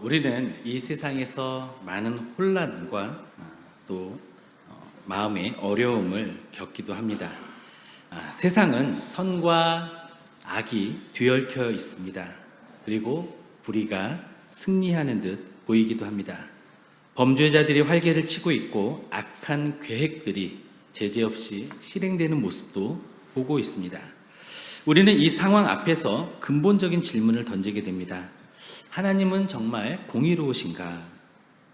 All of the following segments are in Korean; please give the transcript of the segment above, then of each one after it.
우리는 이 세상에서 많은 혼란과 또 마음의 어려움을 겪기도 합니다. 세상은 선과 악이 뒤얽혀 있습니다. 그리고 불의가 승리하는 듯 보이기도 합니다. 범죄자들이 활개를 치고 있고 악한 계획들이 제재 없이 실행되는 모습도 보고 있습니다. 우리는 이 상황 앞에서 근본적인 질문을 던지게 됩니다. 하나님은 정말 공의로우신가?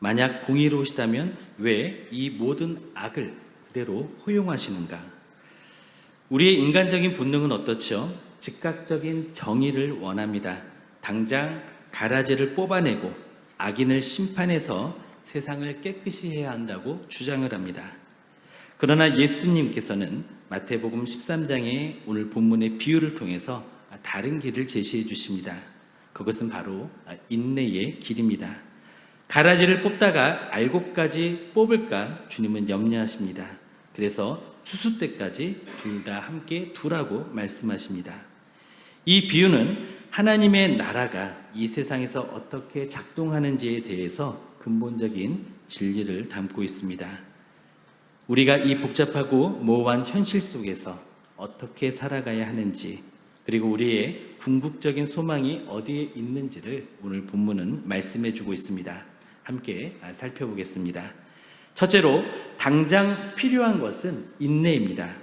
만약 공의로우시다면 왜 이 모든 악을 그대로 허용하시는가? 우리의 인간적인 본능은 어떻죠? 즉각적인 정의를 원합니다. 당장 가라지를 뽑아내고 악인을 심판해서 세상을 깨끗이 해야 한다고 주장을 합니다. 그러나 예수님께서는 마태복음 13장의 오늘 본문의 비유를 통해서 다른 길을 제시해 주십니다. 그것은 바로 인내의 길입니다. 가라지를 뽑다가 알곡까지 뽑을까 주님은 염려하십니다. 그래서 추수 때까지 둘 다 함께 두라고 말씀하십니다. 이 비유는 하나님의 나라가 이 세상에서 어떻게 작동하는지에 대해서 근본적인 진리를 담고 있습니다. 우리가 이 복잡하고 모호한 현실 속에서 어떻게 살아가야 하는지, 그리고 우리의 궁극적인 소망이 어디에 있는지를 오늘 본문은 말씀해 주고 있습니다. 함께 살펴보겠습니다. 첫째로 당장 필요한 것은 인내입니다.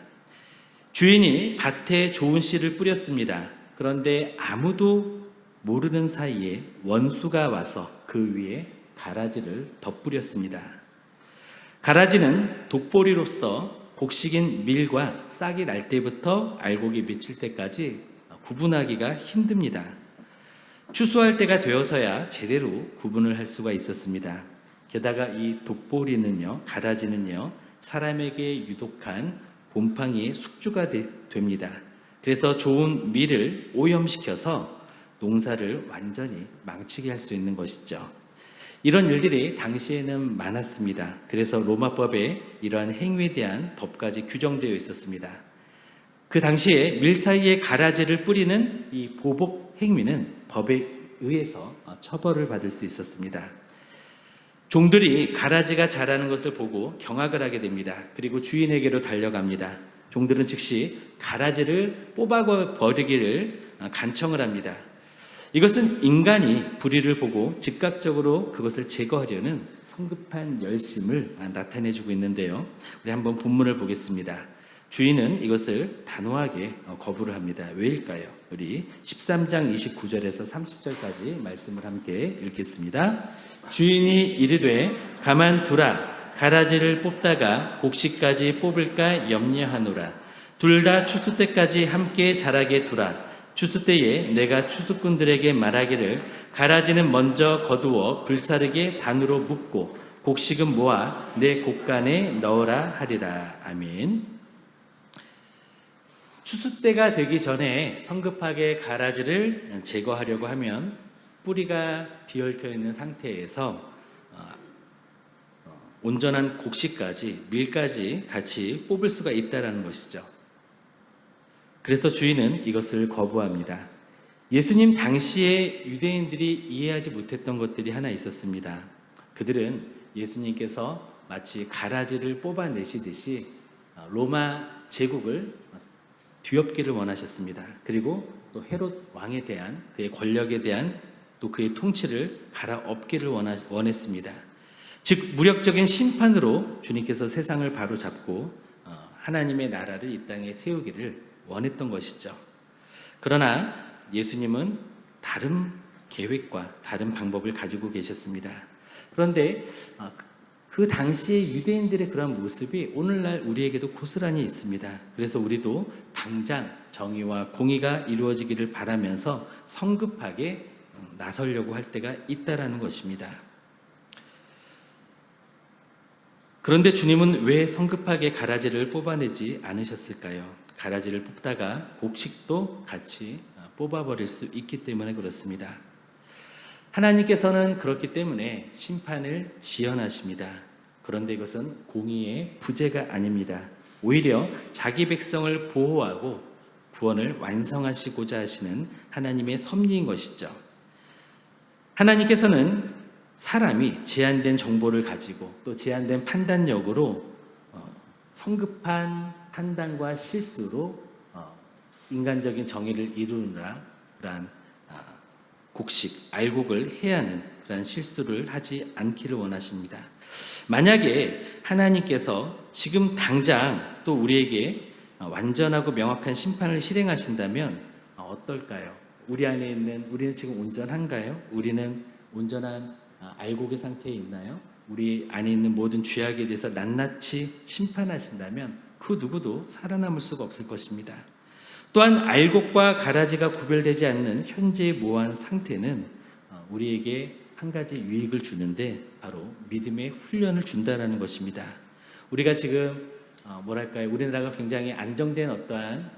주인이 밭에 좋은 씨를 뿌렸습니다. 그런데 아무도 모르는 사이에 원수가 와서 그 위에 가라지를 덧뿌렸습니다. 가라지는 독보리로서 곡식인 밀과 싹이 날 때부터 알곡이 맺힐 때까지 구분하기가 힘듭니다. 추수할 때가 되어서야 제대로 구분을 할 수가 있었습니다. 게다가 이 독보리는요, 가라지는요, 사람에게 유독한 곰팡이의 숙주가 됩니다. 그래서 좋은 밀을 오염시켜서 농사를 완전히 망치게 할 수 있는 것이죠. 이런 일들이 당시에는 많았습니다. 그래서 로마법에 이러한 행위에 대한 법까지 규정되어 있었습니다. 그 당시에 밀 사이에 가라지를 뿌리는 이 보복 행위는 법에 의해서 처벌을 받을 수 있었습니다. 종들이 가라지가 자라는 것을 보고 경악을 하게 됩니다. 그리고 주인에게로 달려갑니다. 종들은 즉시 가라지를 뽑아버리기를 간청을 합니다. 이것은 인간이 불의를 보고 즉각적으로 그것을 제거하려는 성급한 열심을 나타내주고 있는데요. 우리 한번 본문을 보겠습니다. 주인은 이것을 단호하게 거부를 합니다. 왜일까요? 우리 13장 29절에서 30절까지 말씀을 함께 읽겠습니다. 주인이 이르되 가만두라. 가라지를 뽑다가 곡식까지 뽑을까 염려하노라. 둘 다 추수 때까지 함께 자라게 두라. 추수 때에 내가 추수꾼들에게 말하기를 가라지는 먼저 거두어 불사르게 단으로 묶고 곡식은 모아 내 곡간에 넣으라 하리라. 아멘. 추수 때가 되기 전에 성급하게 가라지를 제거하려고 하면 뿌리가 뒤얽혀 있는 상태에서 온전한 곡식까지 밀까지 같이 뽑을 수가 있다는 것이죠. 그래서 주인은 이것을 거부합니다. 예수님 당시에 유대인들이 이해하지 못했던 것들이 하나 있었습니다. 그들은 예수님께서 마치 가라지를 뽑아내시듯이 로마 제국을 뒤엎기를 원하셨습니다. 그리고 또 헤롯 왕에 대한 그의 권력에 대한 또 그의 통치를 갈아엎기를 원했습니다. 즉 무력적인 심판으로 주님께서 세상을 바로잡고 하나님의 나라를 이 땅에 세우기를 원했던 것이죠. 그러나 예수님은 다른 계획과 다른 방법을 가지고 계셨습니다. 그런데 그 당시의 유대인들의 그런 모습이 오늘날 우리에게도 고스란히 있습니다. 그래서 우리도 당장 정의와 공의가 이루어지기를 바라면서 성급하게 나서려고 할 때가 있다라는 것입니다. 그런데 주님은 왜 성급하게 가라지를 뽑아내지 않으셨을까요? 가라지를 뽑다가 곡식도 같이 뽑아버릴 수 있기 때문에 그렇습니다. 하나님께서는 그렇기 때문에 심판을 지연하십니다. 그런데 이것은 공의의 부재가 아닙니다. 오히려 자기 백성을 보호하고 구원을 완성하시고자 하시는 하나님의 섭리인 것이죠. 하나님께서는 사람이 제한된 정보를 가지고 또 제한된 판단력으로 성급한 판단과 실수로 인간적인 정의를 이루느라 그러한 곡식, 알곡을 해야 하는 그러한 실수를 하지 않기를 원하십니다. 만약에 하나님께서 지금 당장 또 우리에게 완전하고 명확한 심판을 실행하신다면 어떨까요? 우리 안에 있는, 우리는 지금 온전한가요? 우리는 온전한 알곡의 상태에 있나요? 우리 안에 있는 모든 죄악에 대해서 낱낱이 심판하신다면 그 누구도 살아남을 수가 없을 것입니다. 또한 알곡과 가라지가 구별되지 않는 현재의 모호한 상태는 우리에게 한 가지 유익을 주는데 바로 믿음의 훈련을 준다는 것입니다. 우리가 지금 우리나라가 굉장히 안정된 어떠한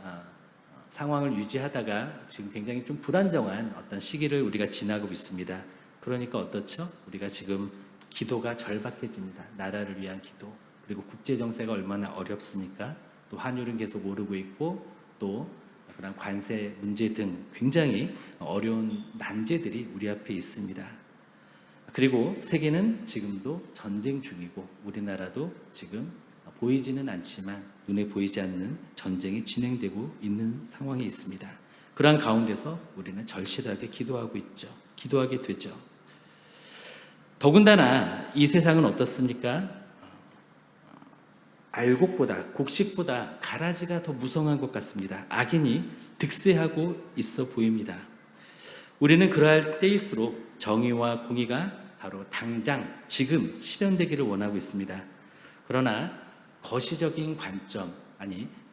상황을 유지하다가 지금 굉장히 좀 불안정한 어떤 시기를 우리가 지나고 있습니다. 그러니까 어떻죠? 우리가 지금 기도가 절박해집니다. 나라를 위한 기도. 그리고 국제 정세가 얼마나 어렵습니까? 또 환율은 계속 오르고 있고 또 그런 관세 문제 등 굉장히 어려운 난제들이 우리 앞에 있습니다. 그리고 세계는 지금도 전쟁 중이고 우리나라도 지금 보이지는 않지만 눈에 보이지 않는 전쟁이 진행되고 있는 상황에 있습니다. 그러한 가운데서 우리는 절실하게 기도하고 있죠. 기도하게 되죠. 더군다나 이 세상은 어떻습니까? 알곡보다, 곡식보다 가라지가 더 무성한 것 같습니다. 악인이 득세하고 있어 보입니다. 우리는 그러할 때일수록 정의와 공의가 바로 당장 지금 실현되기를 원하고 있습니다. 그러나 거시적인 관점,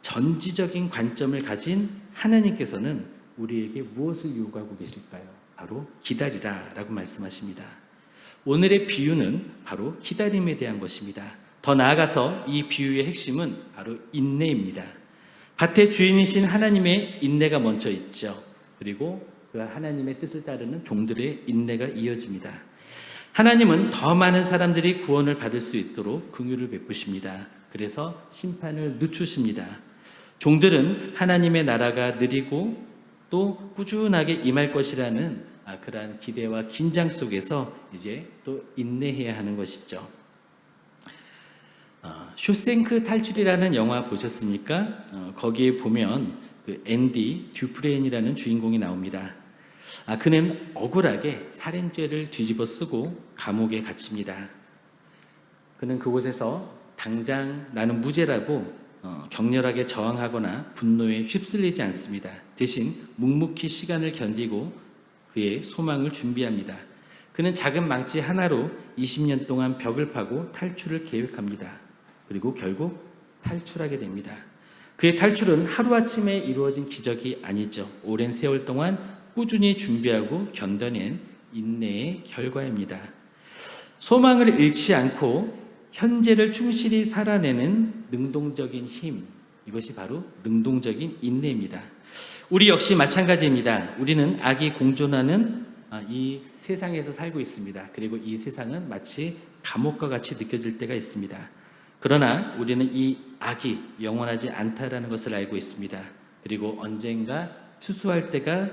전지적인 관점을 가진 하나님께서는 우리에게 무엇을 요구하고 계실까요? 바로 기다리라 라고 말씀하십니다. 오늘의 비유는 바로 기다림에 대한 것입니다. 더 나아가서 이 비유의 핵심은 바로 인내입니다. 밭의 주인이신 하나님의 인내가 먼저 있죠. 그리고 그 하나님의 뜻을 따르는 종들의 인내가 이어집니다. 하나님은 더 많은 사람들이 구원을 받을 수 있도록 긍휼을 베푸십니다. 그래서 심판을 늦추십니다. 종들은 하나님의 나라가 느리고 또 꾸준하게 임할 것이라는 그러한 기대와 긴장 속에서 이제 또 인내해야 하는 것이죠. 쇼생크 탈출이라는 영화 보셨습니까? 거기에 보면 그 앤디 듀프레인이라는 주인공이 나옵니다. 그는 억울하게 살인죄를 뒤집어 쓰고 감옥에 갇힙니다. 그는 그곳에서 당장 나는 무죄라고 격렬하게 저항하거나 분노에 휩쓸리지 않습니다. 대신 묵묵히 시간을 견디고 그의 소망을 준비합니다. 그는 작은 망치 하나로 20년 동안 벽을 파고 탈출을 계획합니다. 그리고 결국 탈출하게 됩니다. 그의 탈출은 하루아침에 이루어진 기적이 아니죠. 오랜 세월 동안 꾸준히 준비하고 견뎌낸 인내의 결과입니다. 소망을 잃지 않고 현재를 충실히 살아내는 능동적인 힘, 이것이 바로 능동적인 인내입니다. 우리 역시 마찬가지입니다. 우리는 악이 공존하는 이 세상에서 살고 있습니다. 그리고 이 세상은 마치 감옥과 같이 느껴질 때가 있습니다. 그러나 우리는 이 악이 영원하지 않다라는 것을 알고 있습니다. 그리고 언젠가 추수할 때가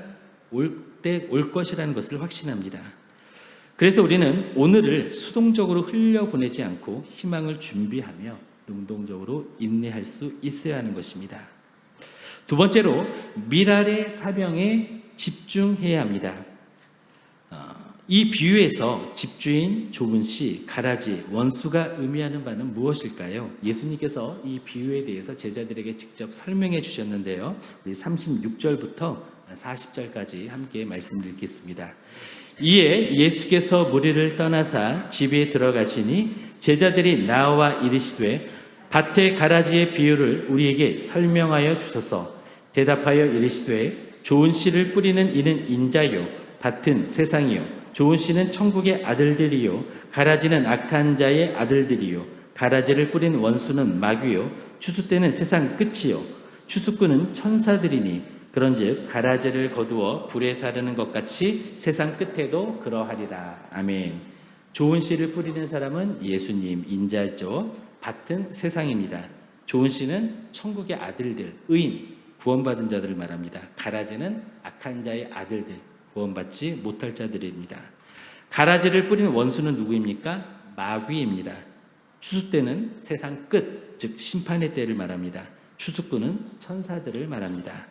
올 것이라는 것을 확신합니다. 그래서 우리는 오늘을 수동적으로 흘려보내지 않고 희망을 준비하며 능동적으로 인내할 수 있어야 하는 것입니다. 두 번째로 미랄의 사명에 집중해야 합니다. 이 비유에서 집주인, 좁은 씨, 가라지, 원수가 의미하는 바는 무엇일까요? 예수님께서 이 비유에 대해서 제자들에게 직접 설명해 주셨는데요. 우리 36절부터 40절까지 함께 말씀드리겠습니다. 이에 예수께서 무리를 떠나사 집에 들어가시니 제자들이 나와 이르시되 밭의 가라지의 비유를 우리에게 설명하여 주소서. 대답하여 이르시되 좋은 씨를 뿌리는 이는 인자요 밭은 세상이요 좋은 씨는 천국의 아들들이요 가라지는 악한 자의 아들들이요 가라지를 뿌린 원수는 마귀요 추수 때는 세상 끝이요 추수꾼은 천사들이니 그런즉 가라지를 거두어 불에 사르는 것 같이 세상 끝에도 그러하리라. 아멘. 좋은 씨를 뿌리는 사람은 예수님 인자죠. 밭은 세상입니다. 좋은 씨는 천국의 아들들, 의인, 구원받은 자들을 말합니다. 가라지는 악한 자의 아들들, 구원받지 못할 자들입니다. 가라지를 뿌리는 원수는 누구입니까? 마귀입니다. 추수 때는 세상 끝, 즉 심판의 때를 말합니다. 추수꾼은 천사들을 말합니다.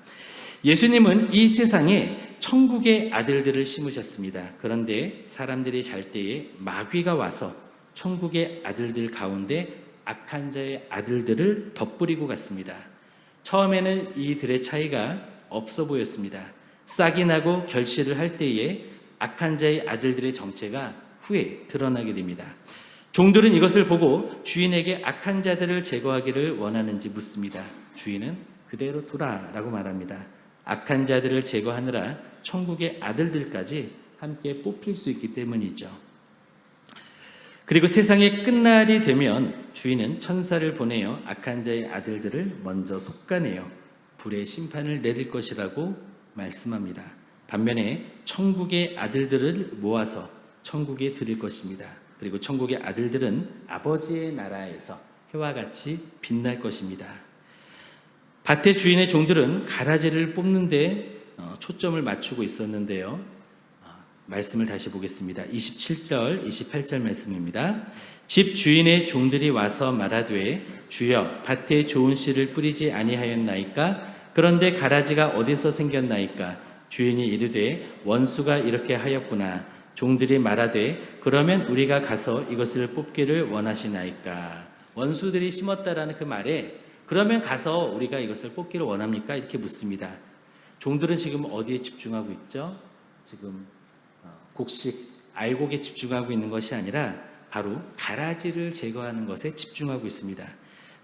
예수님은 이 세상에 천국의 아들들을 심으셨습니다. 그런데 사람들이 잘 때에 마귀가 와서 천국의 아들들 가운데 악한 자의 아들들을 덧뿌리고 갔습니다. 처음에는 이들의 차이가 없어 보였습니다. 싹이 나고 결실을 할 때에 악한 자의 아들들의 정체가 후에 드러나게 됩니다. 종들은 이것을 보고 주인에게 악한 자들을 제거하기를 원하는지 묻습니다. 주인은 그대로 두라 라고 말합니다. 악한 자들을 제거하느라 천국의 아들들까지 함께 뽑힐 수 있기 때문이죠. 그리고 세상의 끝날이 되면 주인은 천사를 보내어 악한 자의 아들들을 먼저 속가내어 불의 심판을 내릴 것이라고 말씀합니다. 반면에 천국의 아들들을 모아서 천국에 드릴 것입니다. 그리고 천국의 아들들은 아버지의 나라에서 해와 같이 빛날 것입니다. 밭의 주인의 종들은 가라지를 뽑는 데 초점을 맞추고 있었는데요. 말씀을 다시 보겠습니다. 27절, 28절 말씀입니다. 집 주인의 종들이 와서 말하되 주여 밭에 좋은 씨를 뿌리지 아니하였나이까? 그런데 가라지가 어디서 생겼나이까? 주인이 이르되 원수가 이렇게 하였구나. 종들이 말하되 그러면 우리가 가서 이것을 뽑기를 원하시나이까? 원수들이 심었다라는 그 말에 그러면 가서 우리가 이것을 뽑기를 원합니까? 이렇게 묻습니다. 종들은 지금 어디에 집중하고 있죠? 지금 곡식, 알곡에 집중하고 있는 것이 아니라 바로 가라지를 제거하는 것에 집중하고 있습니다.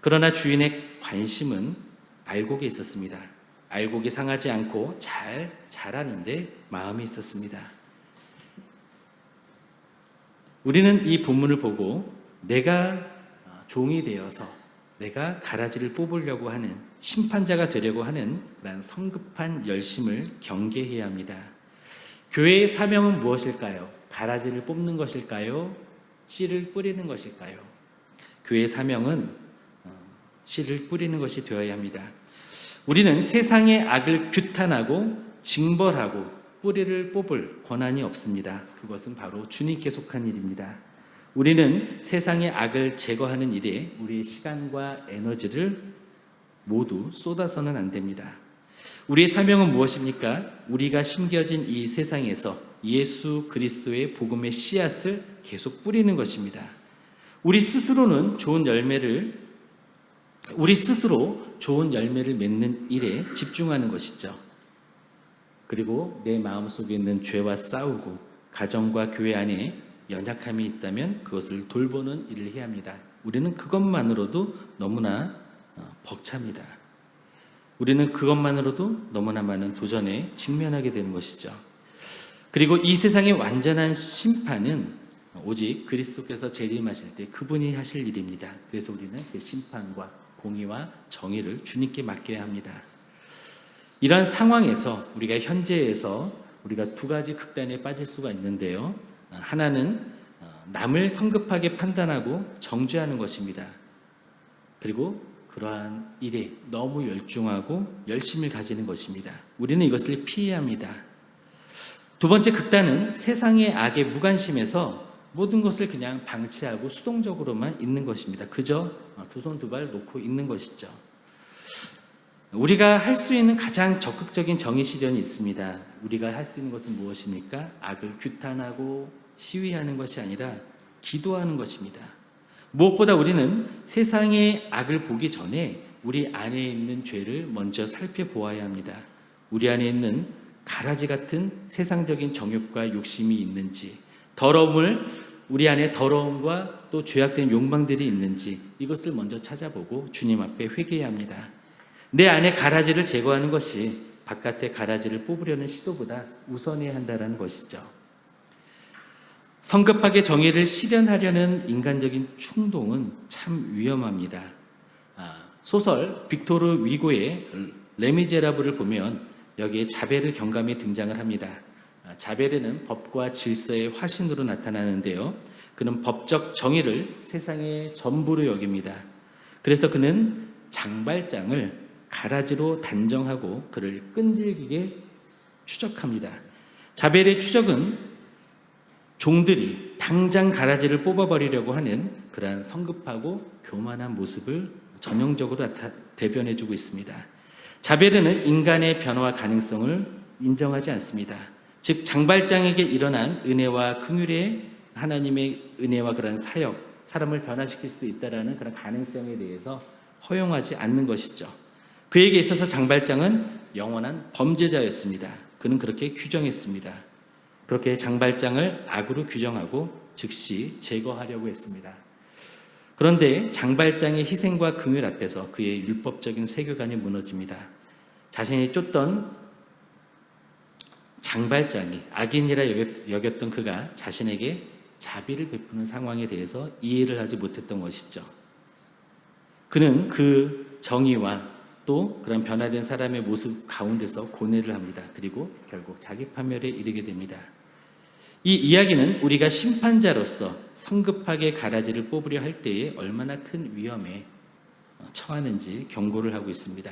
그러나 주인의 관심은 알곡에 있었습니다. 알곡이 상하지 않고 잘 자라는데 마음이 있었습니다. 우리는 이 본문을 보고 내가 종이 되어서 내가 가라지를 뽑으려고 하는 심판자가 되려고 하는 그런 성급한 열심을 경계해야 합니다. 교회의 사명은 무엇일까요? 가라지를 뽑는 것일까요? 씨를 뿌리는 것일까요? 교회의 사명은 씨를 뿌리는 것이 되어야 합니다. 우리는 세상의 악을 규탄하고 징벌하고 뿌리를 뽑을 권한이 없습니다. 그것은 바로 주님께 속한 일입니다. 우리는 세상의 악을 제거하는 일에 우리의 시간과 에너지를 모두 쏟아서는 안 됩니다. 우리의 사명은 무엇입니까? 우리가 심겨진 이 세상에서 예수 그리스도의 복음의 씨앗을 계속 뿌리는 것입니다. 우리 스스로 좋은 열매를 맺는 일에 집중하는 것이죠. 그리고 내 마음속에 있는 죄와 싸우고 가정과 교회 안에 연약함이 있다면 그것을 돌보는 일을 해야 합니다. 우리는 그것만으로도 너무나 벅찹니다. 우리는 그것만으로도 너무나 많은 도전에 직면하게 되는 것이죠. 그리고 이 세상의 완전한 심판은 오직 그리스도께서 재림하실 때 그분이 하실 일입니다. 그래서 우리는 그 심판과 공의와 정의를 주님께 맡겨야 합니다. 이러한 상황에서 우리가 현재에서 우리가 두 가지 극단에 빠질 수가 있는데요. 하나는 남을 성급하게 판단하고 정죄하는 것입니다. 그리고 그러한 일에 너무 열중하고 열심을 가지는 것입니다. 우리는 이것을 피해야 합니다. 두 번째 극단은 세상의 악에 무관심해서 모든 것을 그냥 방치하고 수동적으로만 있는 것입니다. 그저 두 손 두 발 놓고 있는 것이죠. 우리가 할 수 있는 가장 적극적인 정의 실현이 있습니다. 우리가 할 수 있는 것은 무엇입니까? 악을 규탄하고 시위하는 것이 아니라 기도하는 것입니다. 무엇보다 우리는 세상의 악을 보기 전에 우리 안에 있는 죄를 먼저 살펴보아야 합니다. 우리 안에 있는 가라지 같은 세상적인 정욕과 욕심이 있는지, 우리 안에 더러움과 또 죄악된 욕망들이 있는지 이것을 먼저 찾아보고 주님 앞에 회개해야 합니다. 내 안에 가라지를 제거하는 것이 바깥의 가라지를 뽑으려는 시도보다 우선해야 한다는 것이죠. 성급하게 정의를 실현하려는 인간적인 충동은 참 위험합니다. 소설 빅토르 위고의 레미제라블을 보면 여기에 자베르 경감이 등장을 합니다. 자베르는 법과 질서의 화신으로 나타나는데요. 그는 법적 정의를 세상의 전부로 여깁니다. 그래서 그는 장발장을 가라지로 단정하고 그를 끈질기게 추적합니다. 자벨의 추적은 종들이 당장 가라지를 뽑아버리려고 하는 그러한 성급하고 교만한 모습을 전형적으로 대변해주고 있습니다. 자베르는 인간의 변화 가능성을 인정하지 않습니다. 즉 장발장에게 일어난 은혜와 긍휼의 하나님의 은혜와 그런 사역, 사람을 변화시킬 수 있다라는 그런 가능성에 대해서 허용하지 않는 것이죠. 그에게 있어서 장발장은 영원한 범죄자였습니다. 그는 그렇게 규정했습니다. 그렇게 장발장을 악으로 규정하고 즉시 제거하려고 했습니다. 그런데 장발장의 희생과 긍휼 앞에서 그의 율법적인 세계관이 무너집니다. 자신이 쫓던 장발장이 악인이라 여겼던 그가 자신에게 자비를 베푸는 상황에 대해서 이해를 하지 못했던 것이죠. 그는 그 정의와 또 그런 변화된 사람의 모습 가운데서 고뇌를 합니다. 그리고 결국 자기 파멸에 이르게 됩니다. 이 이야기는 우리가 심판자로서 성급하게 가라지를 뽑으려 할 때에 얼마나 큰 위험에 처하는지 경고를 하고 있습니다.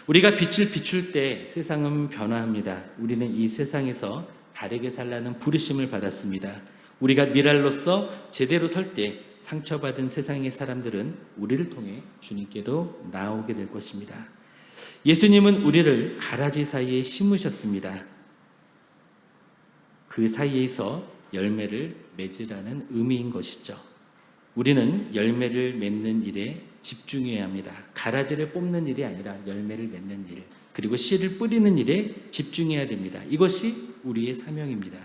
우리가 빛을 비출 때 세상은 변화합니다. 우리는 이 세상에서 다르게 살라는 부르심을 받았습니다. 우리가 미랄로서 제대로 설 때 상처받은 세상의 사람들은 우리를 통해 주님께로 나오게 될 것입니다. 예수님은 우리를 가라지 사이에 심으셨습니다. 그 사이에서 열매를 맺으라는 의미인 것이죠. 우리는 열매를 맺는 일에 집중해야 합니다. 가라지를 뽑는 일이 아니라 열매를 맺는 일, 그리고 씨를 뿌리는 일에 집중해야 됩니다. 이것이 우리의 사명입니다.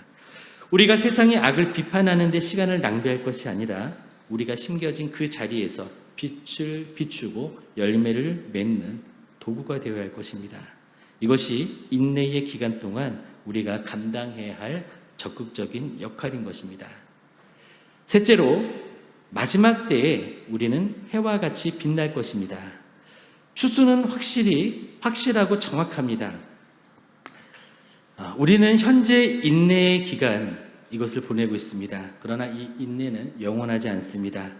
우리가 세상의 악을 비판하는 데 시간을 낭비할 것이 아니라 우리가 심겨진 그 자리에서 빛을 비추고 열매를 맺는 도구가 되어야 할 것입니다. 이것이 인내의 기간 동안 우리가 감당해야 할 적극적인 역할인 것입니다. 셋째로, 마지막 때에 우리는 해와 같이 빛날 것입니다. 추수는 확실하고 정확합니다. 우리는 현재 인내의 기간, 이것을 보내고 있습니다. 그러나 이 인내는 영원하지 않습니다.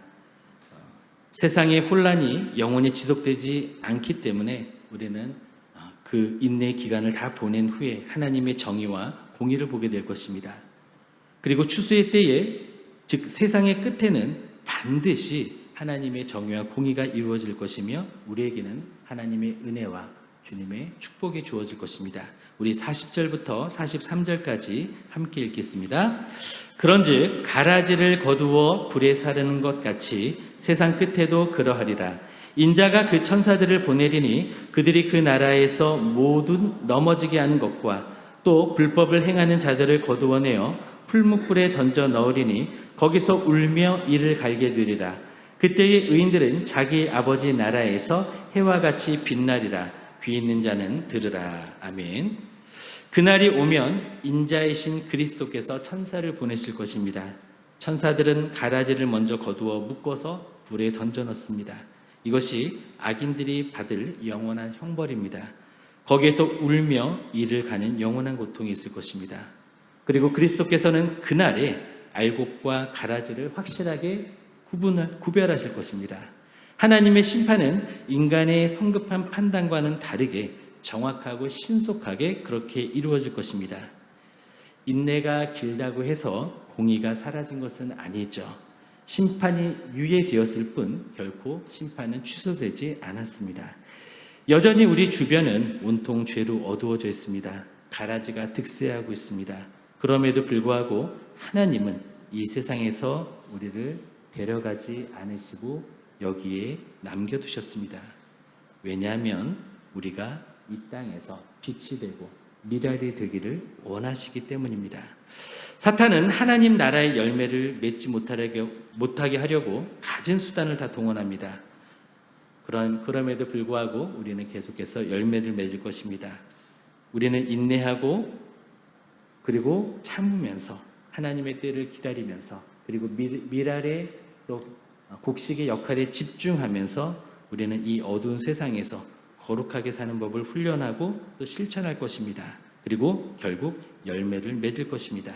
세상의 혼란이 영원히 지속되지 않기 때문에 우리는 그 인내의 기간을 다 보낸 후에 하나님의 정의와 공의를 보게 될 것입니다. 그리고 추수의 때에, 즉 세상의 끝에는 반드시 하나님의 정의와 공의가 이루어질 것이며 우리에게는 하나님의 은혜와 주님의 축복이 주어질 것입니다. 우리 40절부터 43절까지 함께 읽겠습니다. 그런즉 가라지를 거두어 불에 사르는 것 같이 세상 끝에도 그러하리라. 인자가 그 천사들을 보내리니 그들이 그 나라에서 모든 넘어지게 하는 것과 또 불법을 행하는 자들을 거두어내어 풀무불에 던져 넣으리니 거기서 울며 이를 갈게 되리라. 그때의 의인들은 자기 아버지 나라에서 해와 같이 빛나리라. 귀 있는 자는 들으라. 아멘. 그날이 오면 인자이신 그리스도께서 천사를 보내실 것입니다. 천사들은 가라지를 먼저 거두어 묶어서 불에 던져 넣습니다. 이것이 악인들이 받을 영원한 형벌입니다. 거기에서 울며 이를 가는 영원한 고통이 있을 것입니다. 그리고 그리스도께서는 그날에 알곡과 가라지를 확실하게 구별하실 것입니다. 하나님의 심판은 인간의 성급한 판단과는 다르게 정확하고 신속하게 그렇게 이루어질 것입니다. 인내가 길다고 해서 공의가 사라진 것은 아니죠. 심판이 유예되었을 뿐 결코 심판은 취소되지 않았습니다. 여전히 우리 주변은 온통 죄로 어두워져 있습니다. 가라지가 득세하고 있습니다. 그럼에도 불구하고 하나님은 이 세상에서 우리를 데려가지 않으시고 여기에 남겨두셨습니다. 왜냐하면 우리가 이 땅에서 빛이 되고 미랄이 되기를 원하시기 때문입니다. 사탄은 하나님 나라의 열매를 맺지 못하게 하려고 가진 수단을 다 동원합니다. 그럼에도 불구하고 우리는 계속해서 열매를 맺을 것입니다. 우리는 인내하고 그리고 참으면서 하나님의 때를 기다리면서 그리고 미랄의 또 곡식의 역할에 집중하면서 우리는 이 어두운 세상에서 거룩하게 사는 법을 훈련하고 또 실천할 것입니다. 그리고 결국 열매를 맺을 것입니다.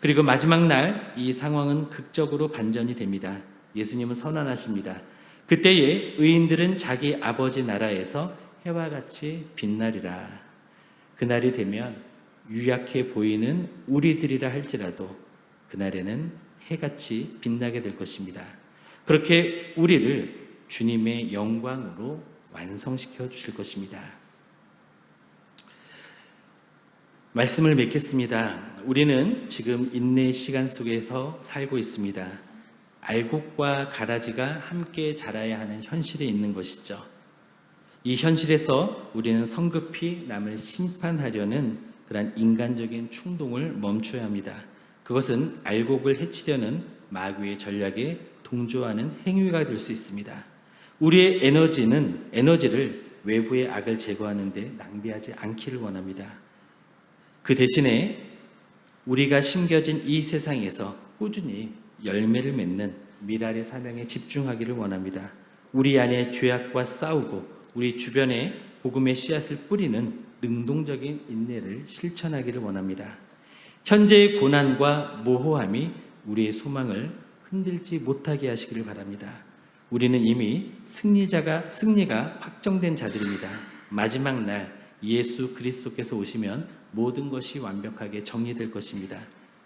그리고 마지막 날 이 상황은 극적으로 반전이 됩니다. 예수님은 선언하십니다. 그때에 의인들은 자기 아버지 나라에서 해와 같이 빛나리라. 그날이 되면 유약해 보이는 우리들이라 할지라도 그날에는 해같이 빛나게 될 것입니다. 그렇게 우리를 주님의 영광으로 완성시켜 주실 것입니다. 말씀을 맺겠습니다. 우리는 지금 인내의 시간 속에서 살고 있습니다. 알곡과 가라지가 함께 자라야 하는 현실에 있는 것이죠. 이 현실에서 우리는 성급히 남을 심판하려는 그런 인간적인 충동을 멈춰야 합니다. 그것은 알곡을 해치려는 마귀의 전략에 동조하는 행위가 될 수 있습니다. 우리의 에너지를 외부의 악을 제거하는 데 낭비하지 않기를 원합니다. 그 대신에 우리가 심겨진 이 세상에서 꾸준히 열매를 맺는 미랄의 사명에 집중하기를 원합니다. 우리 안에 죄악과 싸우고 우리 주변에 복음의 씨앗을 뿌리는 능동적인 인내를 실천하기를 원합니다. 현재의 고난과 모호함이 우리의 소망을 흔들지 못하게 하시기를 바랍니다. 우리는 이미 승리가 확정된 자들입니다. 마지막 날 예수 그리스도께서 오시면 모든 것이 완벽하게 정리될 것입니다.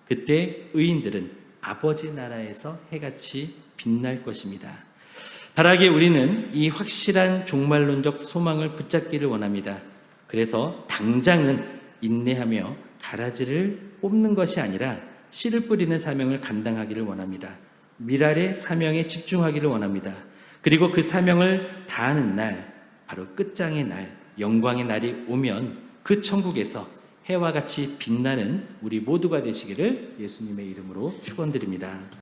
그때 의인들은 아버지 나라에서 해같이 빛날 것입니다. 바라기에 우리는 이 확실한 종말론적 소망을 붙잡기를 원합니다. 그래서 당장은 인내하며 가라지를 뽑는 것이 아니라 씨를 뿌리는 사명을 감당하기를 원합니다. 미랄의 사명에 집중하기를 원합니다. 그리고 그 사명을 다하는 날, 바로 끝장의 날, 영광의 날이 오면 그 천국에서 해와 같이 빛나는 우리 모두가 되시기를 예수님의 이름으로 축원드립니다.